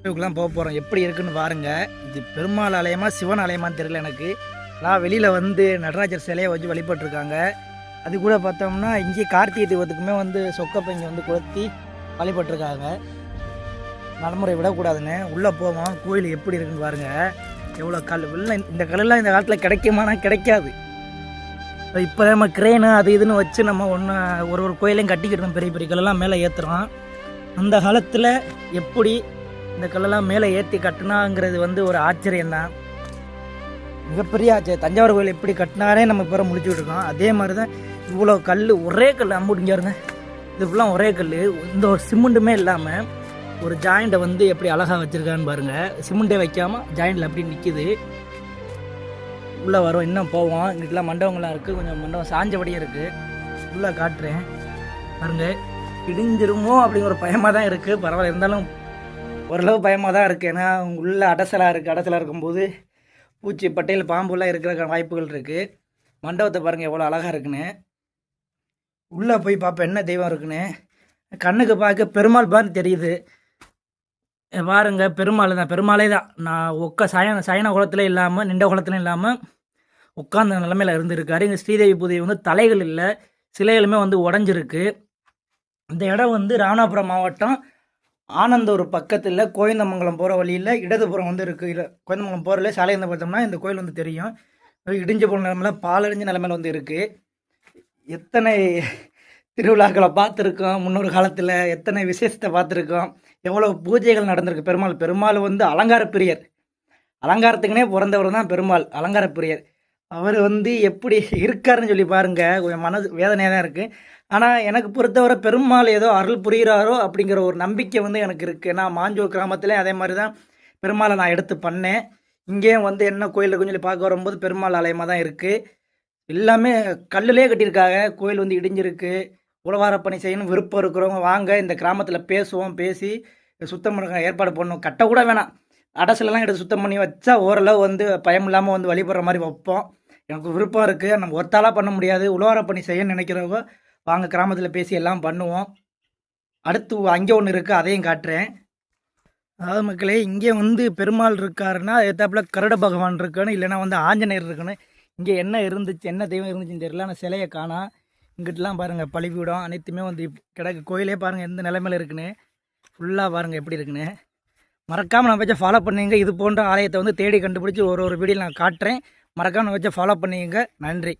இதுக்கெல்லாம் போக போகிறோம். எப்படி இருக்குன்னு பாருங்கள். இது பெருமாள் ஆலயமா சிவன் ஆலயமான்னு தெரியல எனக்கு. நான் வெளியில் வந்து நடராஜர் சிலையை வச்சு வழிபட்டுருக்காங்க. அது கூட பார்த்தோம்னா இங்கே கார்த்திகை தீபத்துக்குமே வந்து சொக்கப்பைங்க வந்து கொளுத்தி வழிபட்டுருக்காங்க. நடைமுறை விடக்கூடாதுன்னு உள்ளே போவோம். கோயில் எப்படி இருக்குன்னு பாருங்கள். எவ்வளோ கல் உள்ள இந்த கல்லெல்லாம் இந்த காலத்தில் கிடைக்குமானா கிடைக்காது. இப்போ நம்ம கிரேனு அது இதுன்னு வச்சு நம்ம ஒரு கோயிலையும் கட்டிக்கிட்டோம். பெரிய பெரிய கல்லெல்லாம் மேலே ஏற்றுறோம். அந்த காலத்தில் எப்படி இந்த கல்லெல்லாம் மேலே ஏற்றி கட்டினாங்கிறது வந்து ஒரு ஆச்சரியம்தான். மிகப்பெரிய ஆச்சரியம். தஞ்சாவூர் கோயில் எப்படி கட்டினாரே நம்ம இப்போ முடிச்சுக்கிட்டு இருக்கோம். அதே மாதிரி தான் இவ்வளோ கல், ஒரே கல் அம்புடிஞ்சாருங்க. இது ஃபுல்லாக ஒரே கல். இந்த ஒரு சிமெண்ட்டுமே இல்லாமல் ஒரு ஜாயிண்ட்டை வந்து எப்படி அழகாக வச்சுருக்கான்னு பாருங்கள். சிமெண்ட்டே வைக்காமல் ஜாயிண்டில் அப்படி நிற்கிது. உள்ளே வரும், இன்னும் போவோம். இங்கிட்டலாம் மண்டபங்கள்லாம் இருக்குது. கொஞ்சம் மண்டபம் சாஞ்சபடியும் இருக்குது. உள்ளே காட்டுறேன் பாருங்கள். இடிஞ்சிருமோ அப்படிங்கிற ஒரு பயமாக தான் இருக்குது. பரவாயில்ல, இருந்தாலும் ஓரளவு பயமாக தான் இருக்குது. ஏன்னா உள்ளே அடசலாக இருக்குது. அடசலாக இருக்கும்போது பூச்சி பட்டையில் பாம்புலாம் இருக்கிற வாய்ப்புகள் இருக்குது. மண்டபத்தை பாருங்கள் எவ்வளோ அழகாக இருக்குன்னு. உள்ளே போய் பார்ப்பேன் என்ன தெய்வம் இருக்குன்னு. கண்ணுக்கு பார்க்க பெருமாள் பாரு தெரியுது பாருங்க. பெருமாள் தான், பெருமாளே தான். நான் சயன குளத்தில் இல்லாமல் நின்ற குளத்துலையும் இல்லாமல் உட்கார்ந்த நிலைமையில் இருந்திருக்காரு. இங்கே ஸ்ரீதேவி பூதேவி வந்து தலைகள் இல்லை, சிலைகளுமே வந்து உடஞ்சிருக்கு. இந்த இடம் வந்து ராமநாதபுரம் மாவட்டம் ஆனந்தூர் பக்கத்தில் கோயந்தமங்கலம் போகிற வழியில் இடதுபுறம் வந்து இருக்குது. கோயந்தமங்கலம் போகிறல சாலை இருந்து பார்த்தோம்னா இந்த கோயில் வந்து தெரியும். இடிஞ்ச போன நிலமையில் பாலடைஞ்ச நிலைமையில் வந்து இருக்குது. எத்தனை திருவிழாக்களை பார்த்துருக்கோம் முன்னொரு காலத்தில், எத்தனை விசேஷத்தை பார்த்துருக்கோம், எவ்வளோ பூஜைகள் நடந்திருக்கு. பெருமாள் வந்து அலங்கார பிரியர். அலங்காரத்துக்குனே பிறந்தவர் தான் பெருமாள், அலங்கார பிரியர். அவர் வந்து எப்படி இருக்காருன்னு சொல்லி பாருங்கள். கொஞ்சம் மனது வேதனையாக தான் இருக்குது. ஆனால் எனக்கு பொறுத்தவரை பெருமாள் ஏதோ அருள் புரிகிறாரோ அப்படிங்கிற ஒரு நம்பிக்கை வந்து எனக்கு இருக்குது. நான் மாஞ்சூர் கிராமத்துலேயும் அதே மாதிரி தான் பெருமாளை நான் எடுத்து பண்ணேன். இங்கேயும் வந்து என்ன கோயில் இருக்குன்னு சொல்லி பார்க்க வரும்போது பெருமாள் ஆலயமாக தான் இருக்குது. எல்லாமே கல்லுலேயே கட்டியிருக்காங்க. கோயில் வந்து இடிஞ்சிருக்கு. உழவார பணி செய்யணும் விருப்பம் இருக்கிறவங்க வாங்க, இந்த கிராமத்தில் பேசுவோம். பேசி சுத்தம் பண்ண ஏற்பாடு பண்ணணும். கட்டக்கூட வேணாம், அடசலெல்லாம் எடுத்து சுத்தம் பண்ணி வச்சா ஓரளவு வந்து பயம் இல்லாமல் வந்து வழிபடுற மாதிரி வைப்போம். எனக்கு விருப்பம் இருக்குது. நம்ம ஒருத்தாலாக பண்ண முடியாது. உழவார பணி செய்யணும்னு நினைக்கிறவங்க வாங்க, கிராமத்தில் பேசி எல்லாம் பண்ணுவோம். அடுத்து அங்கே ஒன்று இருக்குது, அதையும் காட்டுறேன். அதாவது மக்களே, இங்கே வந்து பெருமாள் இருக்காருன்னா எத்தாப்புல கருட பகவான் இருக்குன்னு, இல்லைன்னா வந்து ஆஞ்சநேயர் இருக்குன்னு. இங்கே என்ன இருந்துச்சு, என்ன தெய்வம் இருந்துச்சுன்னு தெரியல. ஆனால் சிலையை காணா. இங்கிட்டலாம் பாருங்கள் பழிவிடம் அனைத்துமே வந்து கிடக்கு. கோயிலே பாருங்கள் எந்த நிலைமையில் இருக்குன்னு. ஃபுல்லாக பாருங்கள் எப்படி இருக்குன்னு. மறக்காமல் நான் வச்சா ஃபாலோ பண்ணுங்க. இது போன்ற ஆலயத்தை வந்து தேடி கண்டுபிடிச்சி ஒரு வீடியோ நான் காட்டுறேன். மறக்காமல் நான் வச்சா ஃபாலோ பண்ணுங்க. நன்றி.